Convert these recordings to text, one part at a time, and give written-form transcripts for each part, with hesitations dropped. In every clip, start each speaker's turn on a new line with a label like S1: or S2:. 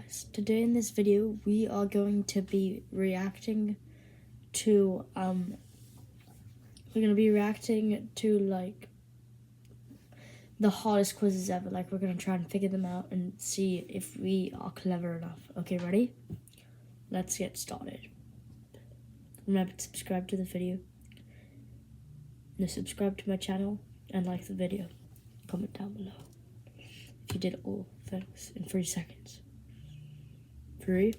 S1: guys, today in this video we are going to be reacting to like the hardest quizzes ever. Like, we're gonna try and figure them out and see if we are clever enough. Okay, ready? Let's get started. Remember to subscribe to the video, subscribe to my channel, and like the video. Comment down below if you did all things in 3 seconds. 3,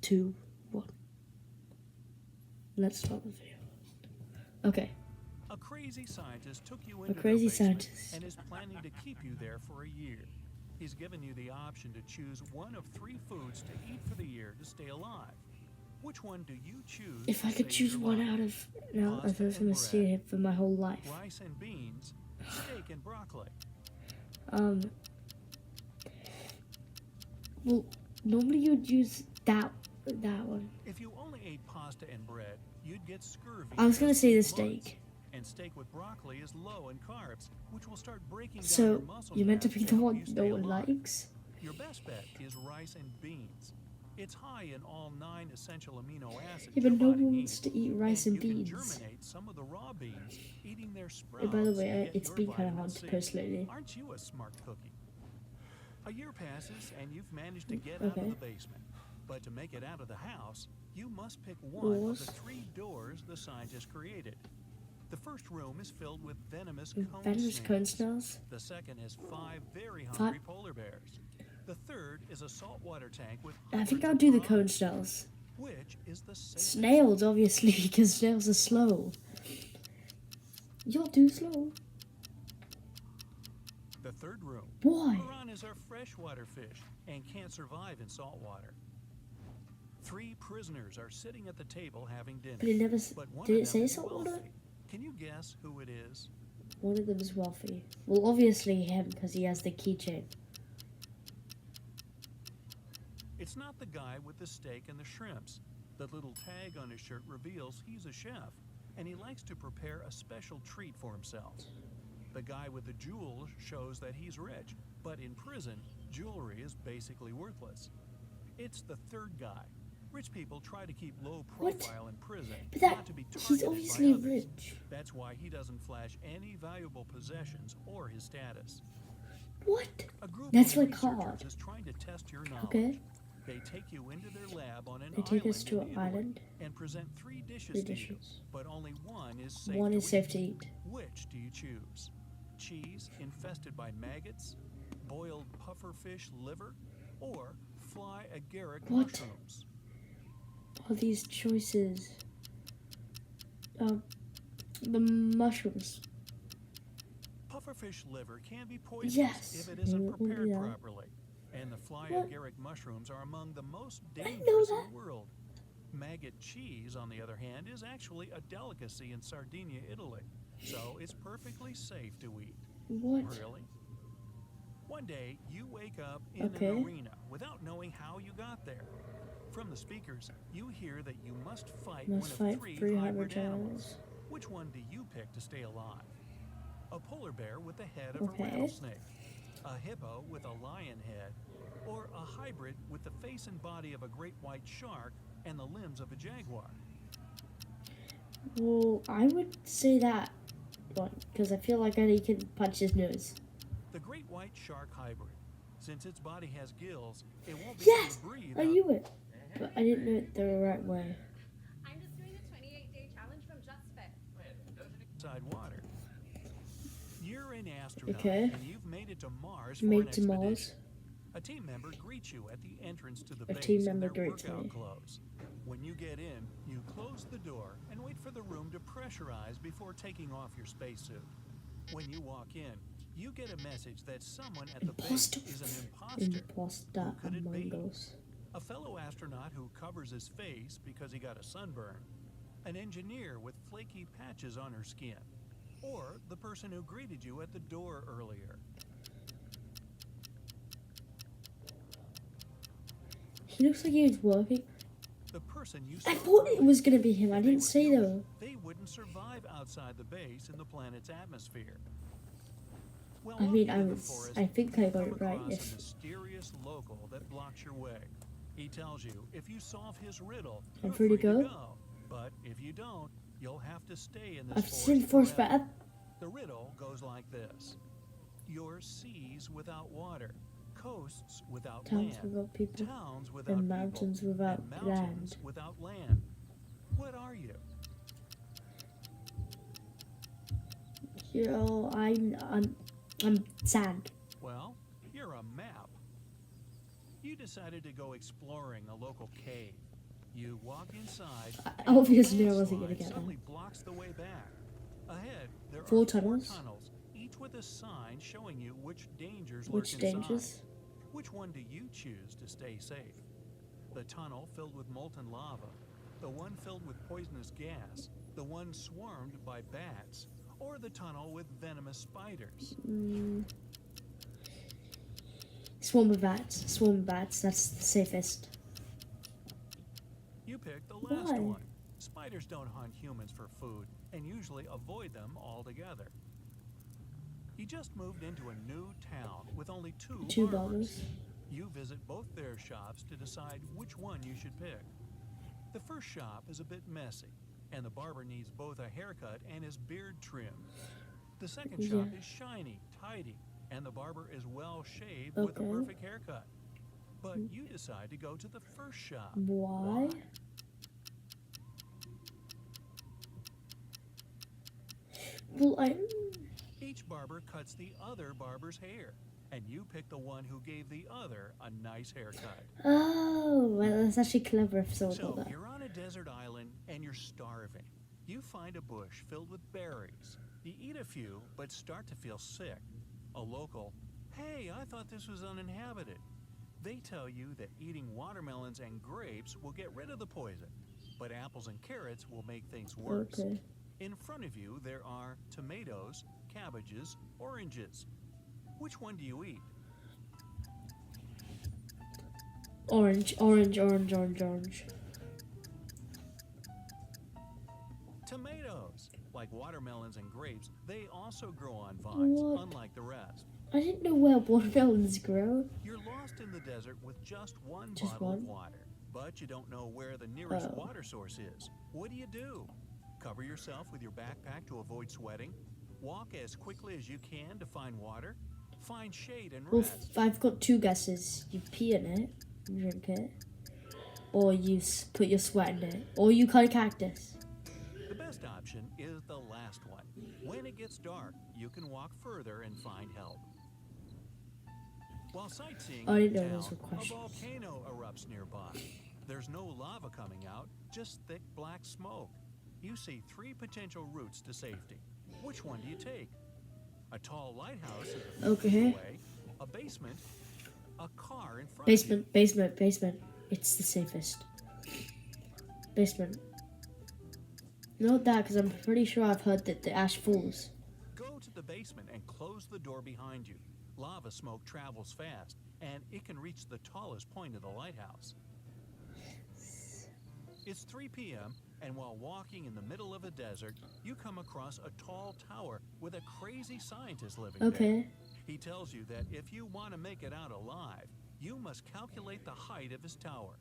S1: 2, 1. Let's start the video. Okay.
S2: A crazy scientist took you into
S1: crazy
S2: their basement
S1: scientist.
S2: and is planning to keep you there for a year. He's given you the option to choose one of 3 foods to eat for the year to stay alive. Which one do you choose?
S1: If I could choose one out of I've been gonna see it for my whole life.
S2: Rice and beans, steak and broccoli.
S1: Well, normally you'd use that one.
S2: If you only ate pasta and bread, you'd get scurvy.
S1: I was gonna say the steak.
S2: And steak with broccoli is low in carbs, which will start breaking down
S1: So
S2: your muscle
S1: you're meant to
S2: mass
S1: be the
S2: help
S1: one
S2: you
S1: no
S2: stay
S1: one
S2: alive.
S1: likes.
S2: Your best bet is rice and beans. It's high in all 9 essential amino acids.
S1: Yeah, but no
S2: your body
S1: one
S2: needs,
S1: wants to eat rice and
S2: you
S1: beans.
S2: can germinate some of the raw beans, eating their sprouts.
S1: And by the way,
S2: to get
S1: it's
S2: your
S1: been kind of
S2: vitamin
S1: hard
S2: C.
S1: to post lately.
S2: Aren't you a smart cookie? A year passes and you've managed to get out of the basement. But to make it out of the house, you must pick one of the 3 doors the scientists created. The first room is filled with venomous cone snails. The second has 5 very hungry polar bears. The third is a saltwater tank with
S1: I think I'll do the cone snails.
S2: Which is the safest?
S1: Snails, obviously, because snails are slow. You're too slow.
S2: The third room.
S1: Why?
S2: Piranhas are freshwater fish and can't survive in salt water. 3 prisoners are sitting at the table having dinner.
S1: But it never. Did it say
S2: salt
S1: saltwater?
S2: Can you guess who it is?
S1: One of them is wealthy. Well, obviously him, because he has the keychain.
S2: It's not the guy with the steak and the shrimps. The little tag on his shirt reveals he's a chef, and he likes to prepare a special treat for himself. The guy with the jewels shows that he's rich, but in prison, jewelry is basically worthless. It's the third guy. Rich people try to keep low profile in prison,
S1: But
S2: not to be targeted
S1: he's obviously
S2: by others.
S1: rich.
S2: That's why he doesn't flash any valuable possessions or his status.
S1: What?
S2: A group
S1: That's
S2: of
S1: like
S2: researchers
S1: hard.
S2: is trying to test your knowledge.
S1: Okay.
S2: They take you into their lab on an
S1: They take us to
S2: island
S1: an
S2: in Italy
S1: island.
S2: and present 3 dishes
S1: 3
S2: to you,
S1: dishes.
S2: but only one is safe
S1: One
S2: to
S1: is
S2: eat.
S1: safe to eat.
S2: Which do you choose? Cheese infested by maggots, boiled pufferfish liver, or fly agaric
S1: What?
S2: mushrooms?
S1: All these choices. The mushrooms.
S2: Pufferfish liver can be poisonous
S1: Yes.
S2: if it isn't
S1: Mm,
S2: prepared
S1: yeah.
S2: properly, and the fly
S1: What?
S2: agaric mushrooms are among the most
S1: didn't know
S2: dangerous in
S1: that.
S2: the world. Maggot cheese, on the other hand, is actually a delicacy in Sardinia, Italy, so it's perfectly safe to eat.
S1: What?
S2: Really? One day, you wake up in
S1: Okay.
S2: an arena without knowing how you got there. From the speakers, you hear that you must fight
S1: Must
S2: one of
S1: fight
S2: 3 hybrid
S1: hybrid
S2: animals.
S1: animals.
S2: Which one do you pick to stay alive? A polar bear with the head of
S1: Okay.
S2: a rattlesnake, a hippo with a lion head, or a hybrid with the face and body of a great white shark and the limbs of a jaguar?
S1: Well, I would say that one, because I feel like he could punch his nose.
S2: The great white shark hybrid. Since its body has gills, it won't be
S1: Yes!
S2: able to breathe
S1: I
S2: out
S1: knew it, but I didn't know it the right way.
S3: I'm just doing the 28-day challenge from JustFit.
S2: inside water. You're an astronaut,
S1: Okay.
S2: and you've made it to Mars
S1: Made
S2: for
S1: to
S2: an
S1: Mars.
S2: expedition. A team member greets you at the entrance to the
S1: A
S2: base
S1: team
S2: in
S1: member
S2: their
S1: greets
S2: workout
S1: me.
S2: clothes. When you get in, you close the door and wait for the room to pressurize before taking off your spacesuit. When you walk in, you get a message that someone at the base
S1: Imposter.
S2: is an imposter.
S1: Imposter
S2: Who could it be?
S1: among us.
S2: A fellow astronaut who covers his face because he got a sunburn, an engineer with flaky patches on her skin, or the person who greeted you at the door earlier.
S1: He looks like he was working.
S2: The person you
S1: I
S2: saw
S1: thought it
S2: earlier.
S1: was gonna be him. I
S2: If they
S1: didn't
S2: were
S1: say
S2: human,
S1: though.
S2: They wouldn't survive outside the base in the planet's atmosphere. Well,
S1: I mean,
S2: walking in the forest,
S1: I think
S2: you
S1: I got
S2: come
S1: it right.
S2: across
S1: Yes.
S2: a mysterious local that blocks your way. He tells you if you solve his riddle,
S1: I'm
S2: you're
S1: free to
S2: free to
S1: go.
S2: go. But if you don't, you'll have to stay in this
S1: I've seen
S2: forest
S1: forest
S2: forever.
S1: better.
S2: The riddle goes like this. You're seas without water, coasts without
S1: Towns
S2: land,
S1: without people
S2: towns without
S1: and
S2: people,
S1: mountains without
S2: and
S1: land.
S2: mountains without land. What are you?
S1: Yo, I'm sand.
S2: Well, you're a map. You decided to go exploring a local cave. You walk inside, and
S1: Obviously,
S2: a
S1: I wasn't gonna
S2: landslide
S1: get
S2: suddenly
S1: that.
S2: blocks the way back. Ahead, there are
S1: 4
S2: four
S1: tunnels.
S2: tunnels, each with a sign showing you which dangers lurk
S1: Which
S2: inside.
S1: dangers?
S2: Which one do you choose to stay safe? The tunnel filled with molten lava, the one filled with poisonous gas, the one swarmed by bats, or the tunnel with venomous spiders?
S1: Swarm of bats. Swarm of bats. That's the safest.
S2: You picked the last
S1: Why?
S2: one. Spiders don't hunt humans for food and usually avoid them altogether. You just moved into a new town with only two barbers.
S1: Barbers.
S2: You visit both their shops to decide which one you should pick. The first shop is a bit messy, and the barber needs both a haircut and his beard trimmed. The second shop is shiny, tidy, and the barber is well shaved with a
S1: Okay.
S2: perfect haircut. But you decide to go to the first shop.
S1: Why? Well,
S2: Each barber cuts the other barber's hair, and you pick the one who gave the other a nice haircut.
S1: Oh, well, that's actually clever if someone
S2: So
S1: thought that.
S2: you're on a desert island and you're starving. You find a bush filled with berries. You eat a few, but start to feel sick. A local, hey, I thought this was uninhabited. They tell you that eating watermelons and grapes will get rid of the poison, but apples and carrots will make things worse.
S1: Okay.
S2: In front of you, there are tomatoes, cabbages, oranges. Which one do you eat?
S1: Orange, orange, orange, orange, orange.
S2: Tomatoes. Like watermelons and grapes, they also grow on vines,
S1: What?
S2: unlike the rest.
S1: I didn't know where watermelons grow.
S2: You're lost in the desert with just one
S1: Just
S2: bottle of
S1: one?
S2: water, but you don't know where the nearest
S1: Oh.
S2: water source is. What do? Cover yourself with your backpack to avoid sweating? Walk as quickly as you can to find water? Find shade and
S1: Well,
S2: rest?
S1: I've got 2 guesses. You pee in it, you drink it, or you put your sweat in it, or you cut a cactus.
S2: The best option is the last one. When it gets dark, you can walk further and find help. While sightseeing
S1: I
S2: in
S1: didn't know
S2: town,
S1: those were
S2: a
S1: questions.
S2: volcano erupts nearby. There's no lava coming out, just thick black smoke. You see 3 potential routes to safety. Which one do you take? A tall lighthouse is a few
S1: Okay.
S2: feet away, a basement, a car in front
S1: Basement, basement, basement. It's the safest. Basement. Not that, because I'm pretty sure I've heard that the ash falls.
S2: of you. Go to the basement and close the door behind you. Lava smoke travels fast, and it can reach the tallest point of the lighthouse. It's 3 p.m., and while walking in the middle of a desert, you come across a tall tower with a crazy scientist living there.
S1: Okay.
S2: He tells you that if you want to make it out alive, you must calculate the height of his tower.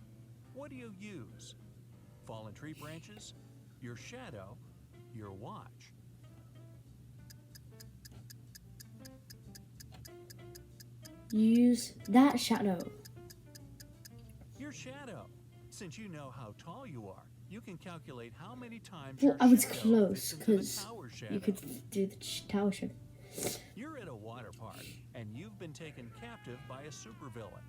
S2: What do you use? Fallen tree branches? Your shadow? Your watch?
S1: Use that shadow.
S2: Your shadow. Since you know how tall you are, you can calculate how many times
S1: Well,
S2: your
S1: I was
S2: shadow
S1: close,
S2: fits into the
S1: because
S2: tower shadow.
S1: you could do the tower shadow.
S2: You're at a water park, and you've been taken captive by a supervillain.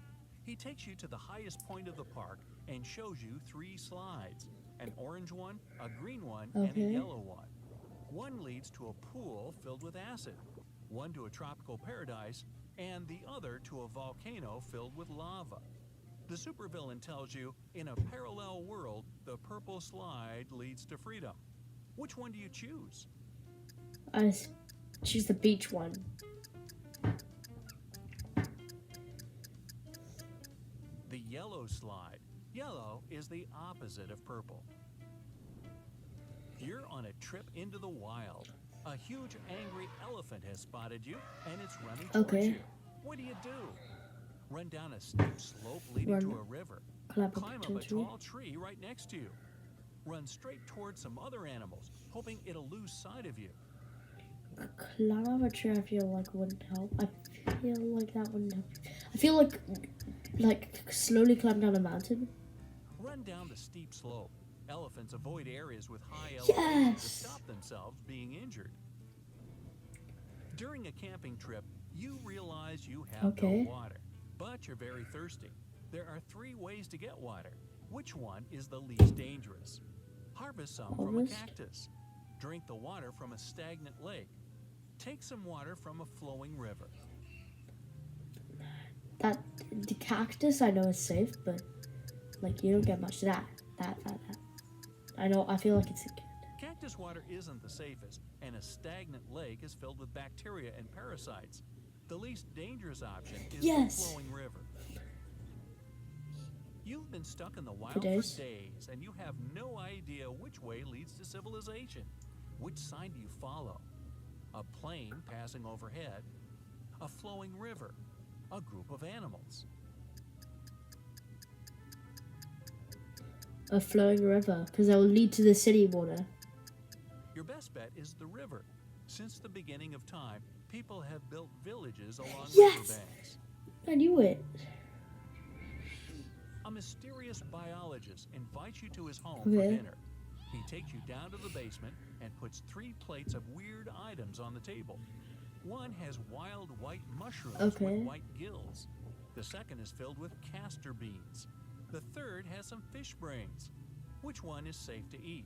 S2: He takes you to the highest point of the park and shows you 3 slides. An orange one, a green one, and a
S1: Okay.
S2: yellow one. One leads to a pool filled with acid, one to a tropical paradise, and the other to a volcano filled with lava. The supervillain tells you, in a parallel world, the purple slide leads to freedom. Which one do you choose?
S1: I choose the beach one.
S2: The yellow slide. Yellow is the opposite of purple. You're on a trip into the wild. A huge angry elephant has spotted you and it's running towards
S1: Okay.
S2: you. What do you do? Run down a steep slope leading to
S1: Run.
S2: a river.
S1: Climb
S2: Climb
S1: up
S2: up
S1: to
S2: a
S1: a tree.
S2: tall tree right next to you. Run straight towards some other animals, hoping it'll lose sight of you.
S1: Climb up a tree. I feel like wouldn't help. I feel like that wouldn't help. I feel like slowly climb down a mountain.
S2: Run down the steep slope. Elephants avoid areas with high elevation to
S1: Yes.
S2: stop themselves being injured. During a camping trip, you realize you have
S1: Okay.
S2: no water, but you're very thirsty. There are 3 ways to get water. Which one is the least dangerous? Harvest some from a
S1: Harvest?
S2: cactus. Drink the water from a stagnant lake. Take some water from a flowing river.
S1: That the cactus I know is safe, but like you don't get much of that. I know. I feel like it's.
S2: Cactus water isn't the safest, and a stagnant lake is filled with bacteria and parasites. The least dangerous option is
S1: Yes.
S2: the flowing river. You've been stuck in the wild
S1: For days.
S2: and you have no idea which way leads to civilization. Which sign do you follow? A plane passing overhead, a flowing river, a group of animals.
S1: A flowing river, because that will lead to the city water.
S2: Your best bet is the river. Since the beginning of time, people have built villages along
S1: Yes!
S2: riverbanks.
S1: I knew it.
S2: A mysterious biologist invites you to his home
S1: Okay.
S2: for dinner. He takes you down to the basement and puts 3 plates of weird items on the table. One has wild white mushrooms
S1: Okay.
S2: with white gills. The second is filled with castor beans. The third has some fish brains. Which one is safe to eat?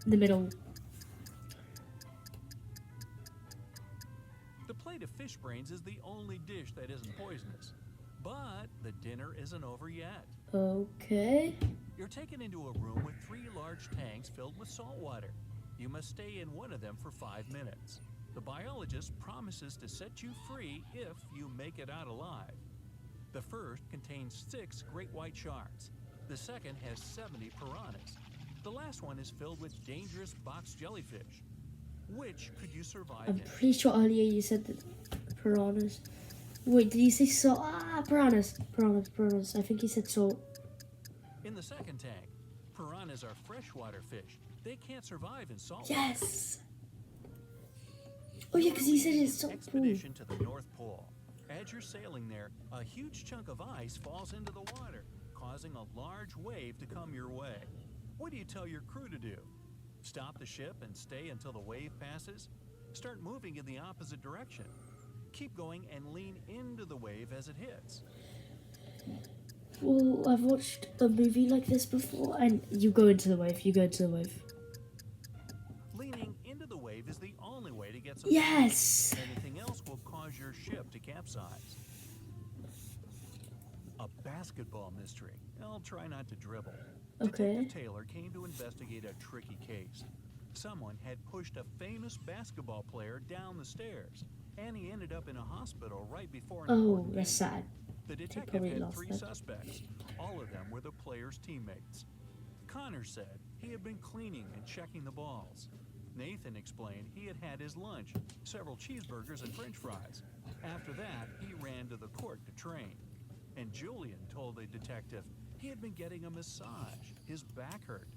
S1: The middle.
S2: The plate of fish brains is the only dish that isn't poisonous. But the dinner isn't over yet.
S1: Okay.
S2: You're taken into a room with 3 large tanks filled with salt water. You must stay in one of them for 5 minutes. The biologist promises to set you free if you make it out alive. The first contains 6 great white sharks. The second has 70 piranhas. The last one is filled with dangerous box jellyfish. Which could you survive
S1: I'm
S2: in?
S1: pretty sure earlier you said that piranhas. Wait, did you say salt? Piranhas. Piranhas. I think you said salt.
S2: In the second tank, piranhas are freshwater fish. They can't survive in salt water.
S1: Yes. Oh yeah, because he said it's salt.
S2: Expedition to the North Pole. As you're sailing there, a huge chunk of ice falls into the water, causing a large wave to come your way. What do you tell your crew to do? Stop the ship and stay until the wave passes? Start moving in the opposite direction. Keep going and lean into the wave as it hits.
S1: Well, I've watched a movie like this before, and you go into the wave. You go into the wave.
S2: Leaning into the wave is the only way to get some
S1: Yes.
S2: speed. Anything else will cause your ship to capsize. A basketball mystery. I'll try not to dribble.
S1: Okay.
S2: Detective Taylor came to investigate a tricky case. Someone had pushed a famous basketball player down the stairs, and he ended up in a hospital right before an
S1: Oh,
S2: important
S1: that's
S2: game.
S1: sad.
S2: The detective
S1: probably
S2: had
S1: lost
S2: 3
S1: it.
S2: suspects. All of them were the player's teammates. Connor said he had been cleaning and checking the balls. Nathan explained he had had his lunch, several cheeseburgers and french fries. After that, he ran to the court to train. And Julian told the detective he had been getting a massage. His back hurt.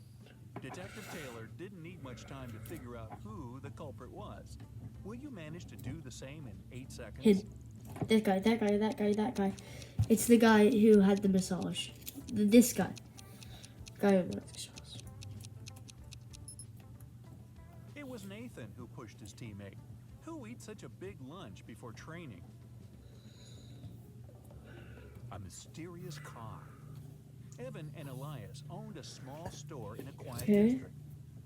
S2: Detective Taylor didn't need much time to figure out who the culprit was. Will you manage to do the same in 8 seconds?
S1: Him. That guy. It's the guy who had the massage. This guy. Guy who had the massage.
S2: It was Nathan who pushed his teammate. Who eats such a big lunch before training? A mysterious car. Evan and Elias owned a small store in a quiet
S1: Okay.
S2: district.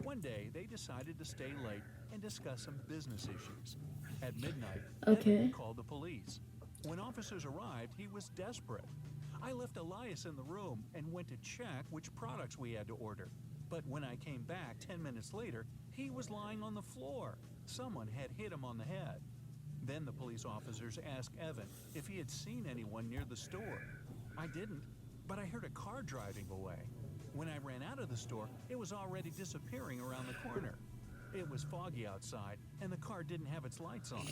S2: One day, they decided to stay late and discuss some business issues. At midnight,
S1: Okay.
S2: Evan called the police. When officers arrived, he was desperate. I left Elias in the room and went to check which products we had to order. But when I came back 10 minutes later, he was lying on the floor. Someone had hit him on the head. Then the police officers asked Evan if he had seen anyone near the store. I didn't, but I heard a car driving away. When I ran out of the store, it was already disappearing around the corner. It was foggy outside, and the car didn't have its lights on.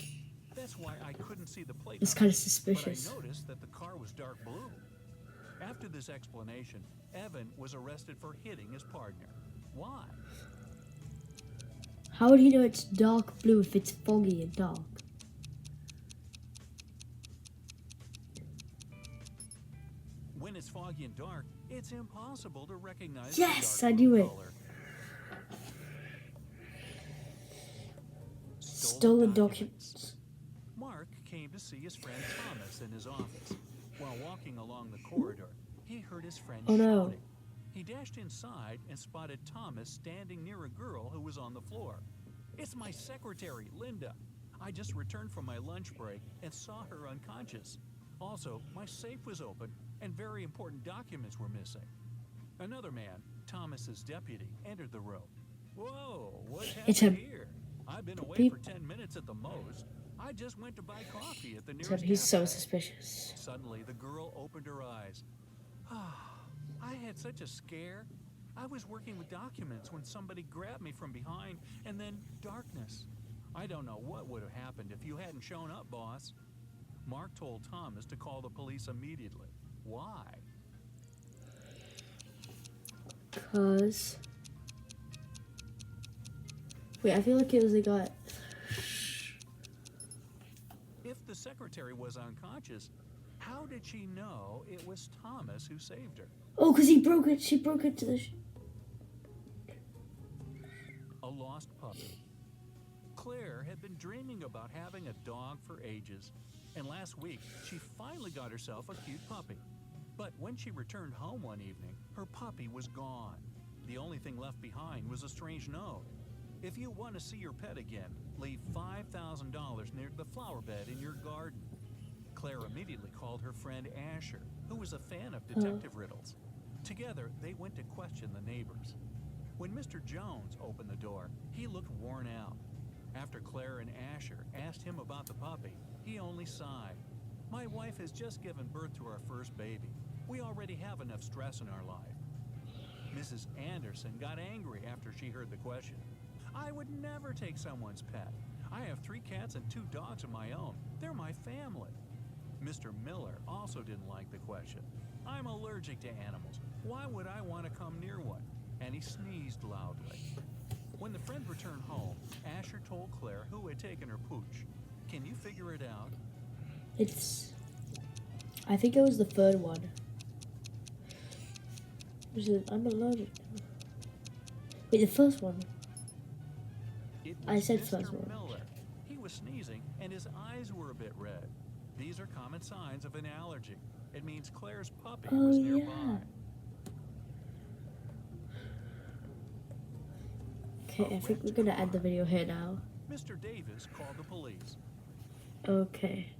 S2: That's why I couldn't see the plate
S1: It's
S2: number,
S1: kind of suspicious.
S2: But I noticed that the car was dark blue. After this explanation, Evan was arrested for hitting his partner. Why?
S1: How would he know it's dark blue if it's foggy and dark?
S2: When it's foggy and dark, it's impossible to recognize
S1: Yes,
S2: the
S1: I
S2: dark
S1: knew
S2: blue
S1: it.
S2: color.
S1: Stolen documents.
S2: Mark came to see his friend Thomas in his office. While walking along the corridor, he heard his friend
S1: Oh, no.
S2: shouting. He dashed inside and spotted Thomas standing near a girl who was on the floor. "It's my secretary, Linda. I just returned from my lunch break and saw her unconscious. Also, my safe was open and very important documents were missing." Another man, Thomas's deputy, entered the room. "Whoa, what's
S1: It's
S2: happening
S1: him.
S2: here? I've been away
S1: Peep.
S2: for 10 minutes at the most. I just went to buy coffee at the
S1: So
S2: nearest
S1: he's so
S2: cafe."
S1: suspicious.
S2: Suddenly, the girl opened her eyes. "I had such a scare. I was working with documents when somebody grabbed me from behind, and then darkness. I don't know what would have happened if you hadn't shown up, boss." Mark told Thomas to call the police immediately. Why?
S1: Cause... Wait, I feel like it was the guy...
S2: If the secretary was unconscious, how did she know it was Thomas who saved her?
S1: Oh, because he broke it. She broke it to the...
S2: A lost puppy. Claire had been dreaming about having a dog for ages, and last week she finally got herself a cute puppy. But when she returned home one evening, her puppy was gone. The only thing left behind was a strange note. "If you want to see your pet again, leave $5,000 near the flower bed in your garden." Claire immediately called her friend Asher, who was a fan of detective riddles. Together, they went to question the neighbors. When Mr. Jones opened the door, he looked worn out. After Claire and Asher asked him about the puppy, he only sighed. "My wife has just given birth to our first baby. We already have enough stress in our life." Mrs. Anderson got angry after she heard the question. "I would never take someone's pet. I have 3 cats and 2 dogs of my own. They're my family." Mr. Miller also didn't like the question. "I'm allergic to animals. Why would I want to come near one?" And he sneezed loudly. When the friend returned home, Asher told Claire who had taken her pooch. "Can you figure it out?"
S1: It's... I think it was the third one. Was it... I'm allergic. Wait, the first one.
S2: It
S1: I
S2: was
S1: said
S2: Mr.
S1: first one.
S2: Miller. He was sneezing and his eyes were a bit red. These are common signs of an allergy. It means Claire's puppy
S1: Oh,
S2: was
S1: yeah.
S2: nearby.
S1: Okay, I think we're gonna end the video here now.
S2: Mr. Davis called the police.
S1: Okay.